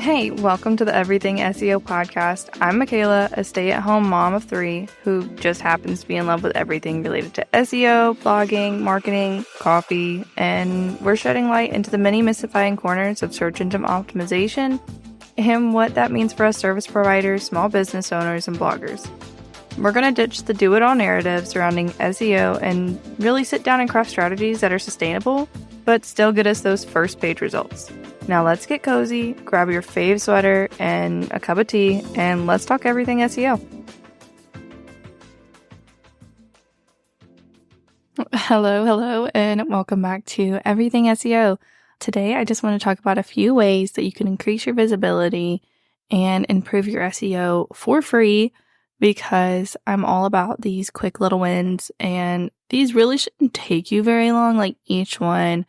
Hey, welcome to the Everything SEO podcast. I'm Michaela, a stay-at-home mom of 3 who just happens to be in love with everything related to SEO, blogging, marketing, coffee, and we're shedding light into the many mystifying corners of search engine optimization and what that means for us service providers, small business owners, and bloggers. We're going to ditch the do-it-all narrative surrounding SEO and really sit down and craft strategies that are sustainable, but still get us those first page results. Now let's get cozy, grab your fave sweater and a cup of tea, and let's talk everything SEO. Hello, and welcome back to Everything SEO. Today, I just want to talk about a few ways that you can increase your visibility and improve your SEO for free, because I'm all about these quick little wins, and these really shouldn't take you very long. Like each one,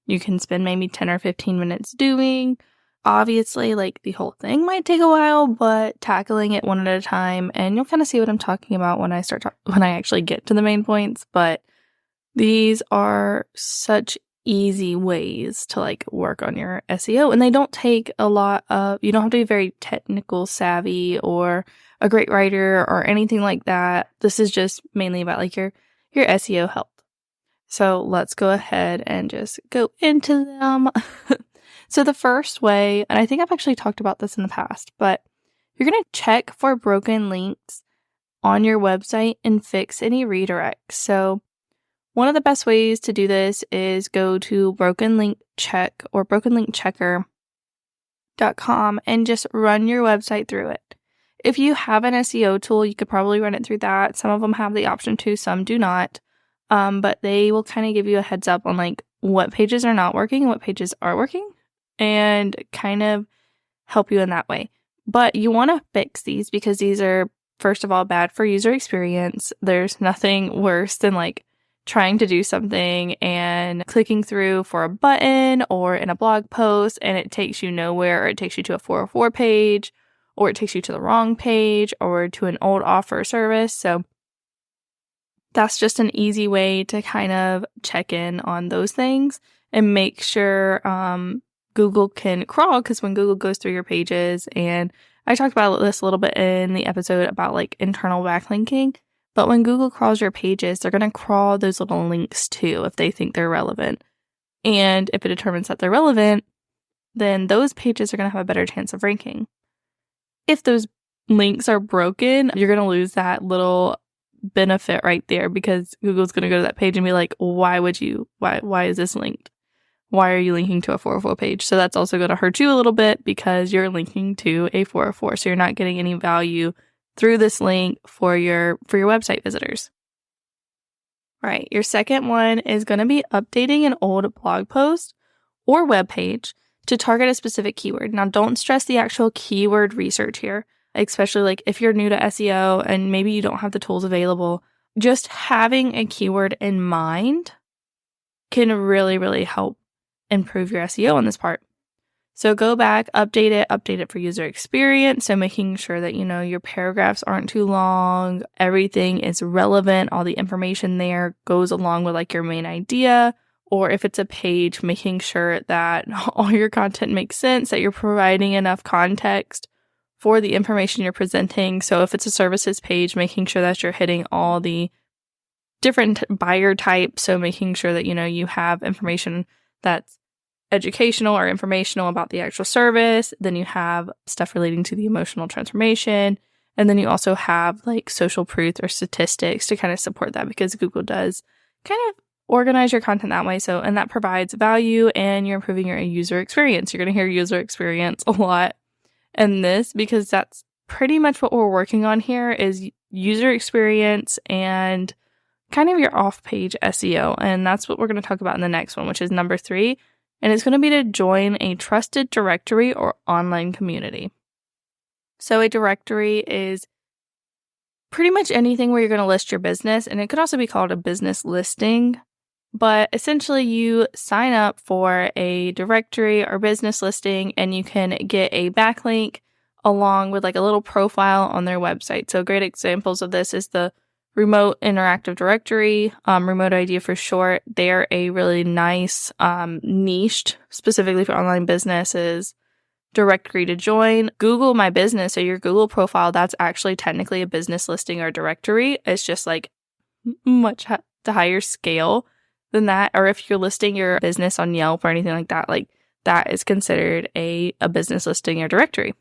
you can spend maybe 10 or 15 minutes doing. Obviously, like the whole thing might take a while, but tackling it one at a time, and you'll kind of see what I'm talking about when I actually get to the main points. But these are such easy ways to like work on your SEO, and they don't take a lot of, you don't have to be very technical savvy or a great writer or anything like that. This is just mainly about like your SEO health. So let's go ahead and just go into them. So the first way, and I think I've actually talked about this in the past, but you're going to check for broken links on your website and fix any redirects. So one of the best ways to do this is go to Broken Link Check or brokenlinkchecker.com and just run your website through it. If you have an SEO tool, you could probably run it through that. Some of them have the option to, some do not. But they will kind of give you a heads up on like what pages are not working and what pages are working, and kind of help you in that way. But you want to fix these because these are, first of all, bad for user experience. There's nothing worse than like trying to do something and clicking through for a button or in a blog post and it takes you nowhere, or it takes you to a 404 page, or it takes you to the wrong page or to an old offer or service. So that's just an easy way to kind of check in on those things and make sure Google can crawl, because when Google goes through your pages, and I talked about this a little bit in the episode about like internal backlinking, but when Google crawls your pages, they're going to crawl those little links too if they think they're relevant. And if it determines that they're relevant, then those pages are going to have a better chance of ranking. If those links are broken, you're going to lose that little benefit right there, because Google's going to go to that page and be like, why is this linked? Why are you linking to a 404 page? So that's also going to hurt you a little bit because you're linking to a 404. So you're not getting any value through this link for your website visitors. All right. Your second one is going to be updating an old blog post or web page to target a specific keyword. Now, don't stress the actual keyword research here, especially like if you're new to SEO and maybe you don't have the tools available. Just having a keyword in mind can really, really help improve your SEO on this part. So go back, update it for user experience. So making sure that, your paragraphs aren't too long, everything is relevant, all the information there goes along with like your main idea. Or if it's a page, making sure that all your content makes sense, that you're providing enough context for the information you're presenting. So if it's a services page, making sure that you're hitting all the different buyer types. So making sure that, you have information that's educational or informational about the actual service. Then you have stuff relating to the emotional transformation. And then you also have like social proof or statistics to kind of support that, because Google does kind of organize your content that way. So, and that provides value and you're improving your user experience. You're going to hear user experience a lot in this, because that's pretty much what we're working on here is user experience and kind of your off-page SEO. And that's what we're going to talk about in the next one, which is number 3. And it's going to be to join a trusted directory or online community. So a directory is pretty much anything where you're going to list your business, and it could also be called a business listing. But essentially you sign up for a directory or business listing and you can get a backlink along with like a little profile on their website. So great examples of this is the Remote Interactive Directory, Remote ID for short. They're a really nice niched, specifically for online businesses, directory to join. Google My Business, so your Google profile, that's actually technically a business listing or directory. It's just like much to higher scale than that. Or if you're listing your business on Yelp or anything like that is considered a business listing or directory.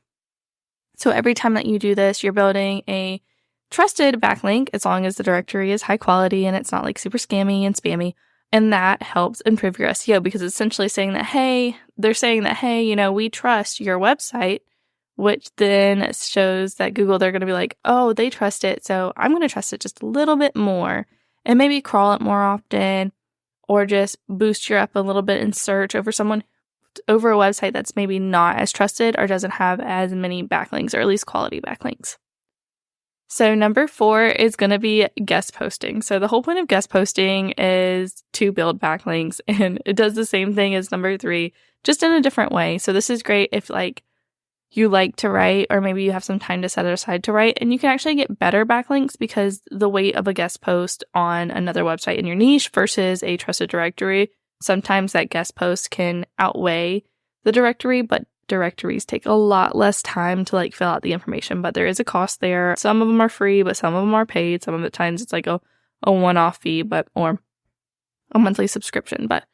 So every time that you do this, you're building a trusted backlink as long as the directory is high quality and it's not like super scammy and spammy. And that helps improve your SEO because it's essentially saying that, hey, we trust your website, which then shows that Google, they're going to be like, oh, they trust it, so I'm going to trust it just a little bit more and maybe crawl it more often or just boost you up a little bit in search over a website that's maybe not as trusted or doesn't have as many backlinks or at least quality backlinks. So number 4 is going to be guest posting. So the whole point of guest posting is to build backlinks, and it does the same thing as number 3, just in a different way. So this is great if you like to write, or maybe you have some time to set it aside to write, and you can actually get better backlinks because the weight of a guest post on another website in your niche versus a trusted directory, sometimes that guest post can outweigh the directory, but directories take a lot less time to fill out the information, but there is a cost there. Some of them are free, but some of them are paid. Some of the times it's like a one-off fee, or a monthly subscription. But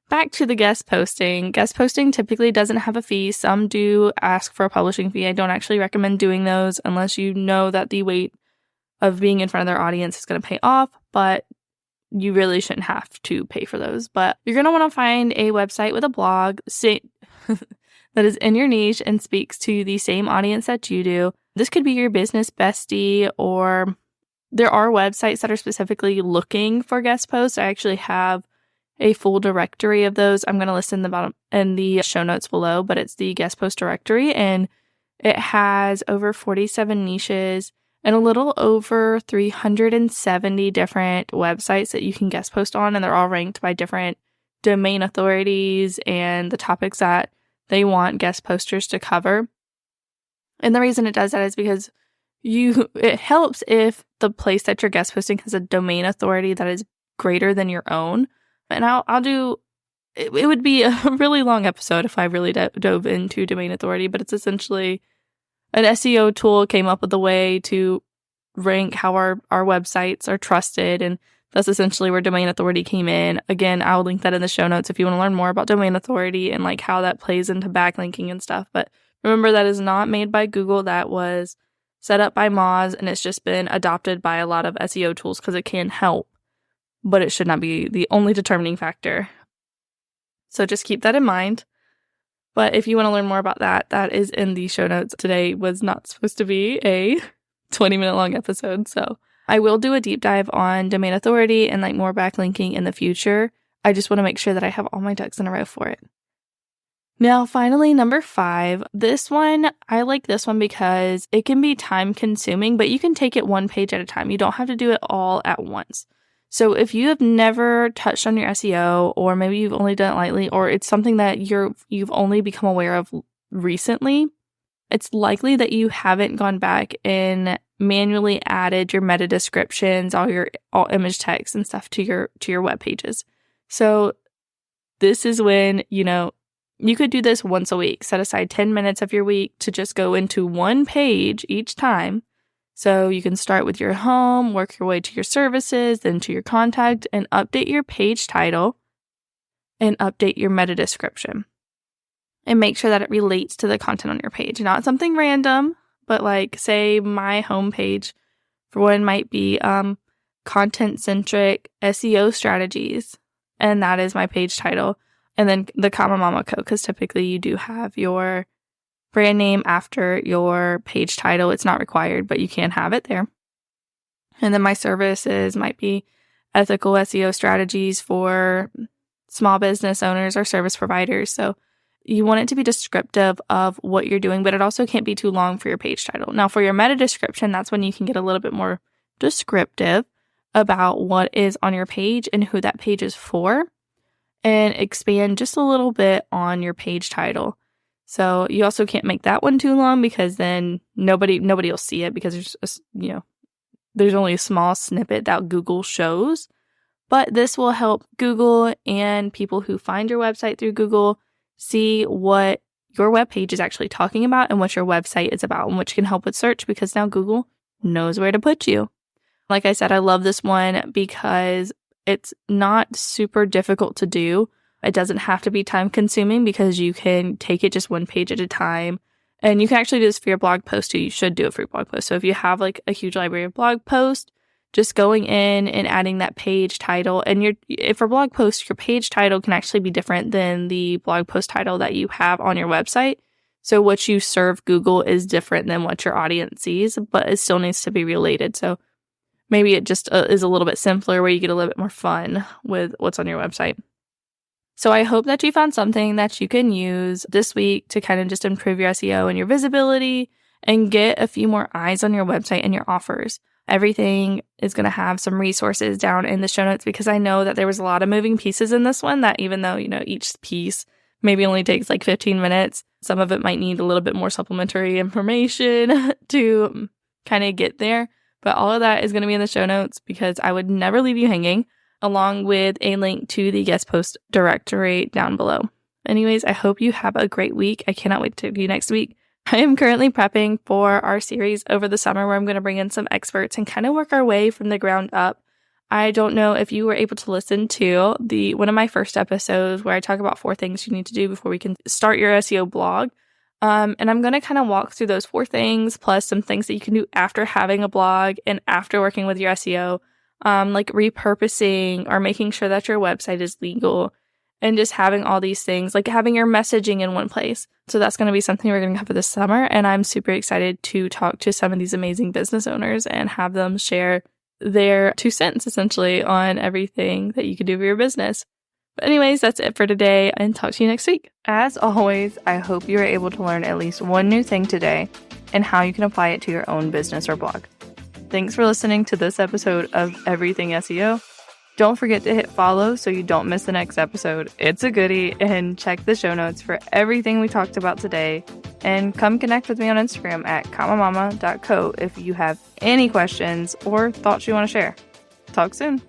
back to the guest posting. Guest posting typically doesn't have a fee. Some do ask for a publishing fee. I don't actually recommend doing those unless you know that the weight of being in front of their audience is going to pay off, but you really shouldn't have to pay for those. But you're going to want to find a website with a blog that is in your niche and speaks to the same audience that you do. This could be your business bestie, or there are websites that are specifically looking for guest posts. I actually have a full directory of those. I'm going to list in the show notes below, but it's the guest post directory, and it has over 47 niches and a little over 370 different websites that you can guest post on, and they're all ranked by different domain authorities and the topics that they want guest posters to cover. And the reason it does that is because it helps if the place that you're guest posting has a domain authority that is greater than your own. And it would be a really long episode if I really dove into domain authority, but it's essentially an SEO tool came up with a way to rank how our websites are trusted, and that's essentially where domain authority came in. Again, I'll link that in the show notes if you want to learn more about domain authority and how that plays into backlinking and stuff. But remember, that is not made by Google. That was set up by Moz, and it's just been adopted by a lot of SEO tools because it can help, but it should not be the only determining factor. So just keep that in mind. But if you want to learn more about that, that is in the show notes. Today was not supposed to be a 20-minute long episode, so I will do a deep dive on domain authority and more backlinking in the future. I just want to make sure that I have all my ducks in a row for it. Now, finally, number 5. This one, I like this one because it can be time consuming, but you can take it one page at a time. You don't have to do it all at once. So if you have never touched on your SEO, or maybe you've only done it lightly, or it's something that you've only become aware of recently, it's likely that you haven't gone back and manually added your meta descriptions, all image text and stuff to your web pages. So this is when, you could do this once a week. Set aside 10 minutes of your week to just go into one page each time. So you can start with your home, work your way to your services, then to your contact, and update your page title and update your meta description. And make sure that it relates to the content on your page. Not something random, but say my homepage for one might be content-centric SEO strategies. And that is my page title. And then the comma mama code, because typically you do have your brand name after your page title. It's not required, but you can have it there. And then my services might be ethical SEO strategies for small business owners or service providers. So you want it to be descriptive of what you're doing, but it also can't be too long for your page title. Now, for your meta description, that's when you can get a little bit more descriptive about what is on your page and who that page is for, and expand just a little bit on your page title. So you also can't make that one too long because then nobody will see it because there's only a small snippet that Google shows. But this will help Google and people who find your website through Google see what your web page is actually talking about and what your website is about, and which can help with search because now Google knows where to put you. Like I said, I love this one because it's not super difficult to do. It doesn't have to be time consuming because you can take it just one page at a time. And you can actually do this for your blog post too. You should do it for your blog post. So if you have like a huge library of blog posts, just going in and adding that page title. And if for blog posts, your page title can actually be different than the blog post title that you have on your website. So what you serve Google is different than what your audience sees, but it still needs to be related. So maybe it just is a little bit simpler where you get a little bit more fun with what's on your website. So I hope that you found something that you can use this week to kind of just improve your SEO and your visibility and get a few more eyes on your website and your offers. Everything is going to have some resources down in the show notes because I know that there was a lot of moving pieces in this one that even though, each piece maybe only takes like 15 minutes, some of it might need a little bit more supplementary information to kind of get there. But all of that is going to be in the show notes because I would never leave you hanging, along with a link to the guest post directory down below. Anyways, I hope you have a great week. I cannot wait to see you next week. I am currently prepping for our series over the summer where I'm going to bring in some experts and kind of work our way from the ground up. I don't know if you were able to listen to one of my first episodes where I talk about 4 things you need to do before we can start your SEO blog. And I'm going to kind of walk through those 4 things plus some things that you can do after having a blog and after working with your SEO, like repurposing or making sure that your website is legal and just having all these things, like having your messaging in one place. So that's going to be something we're going to cover this summer. And I'm super excited to talk to some of these amazing business owners and have them share their 2 cents essentially on everything that you can do for your business. But anyways, that's it for today and talk to you next week. As always, I hope you were able to learn at least one new thing today and how you can apply it to your own business or blog. Thanks for listening to this episode of Everything SEO. Don't forget to hit follow so you don't miss the next episode. It's a goodie, and check the show notes for everything we talked about today. And come connect with me on Instagram at comamama.co if you have any questions or thoughts you want to share. Talk soon.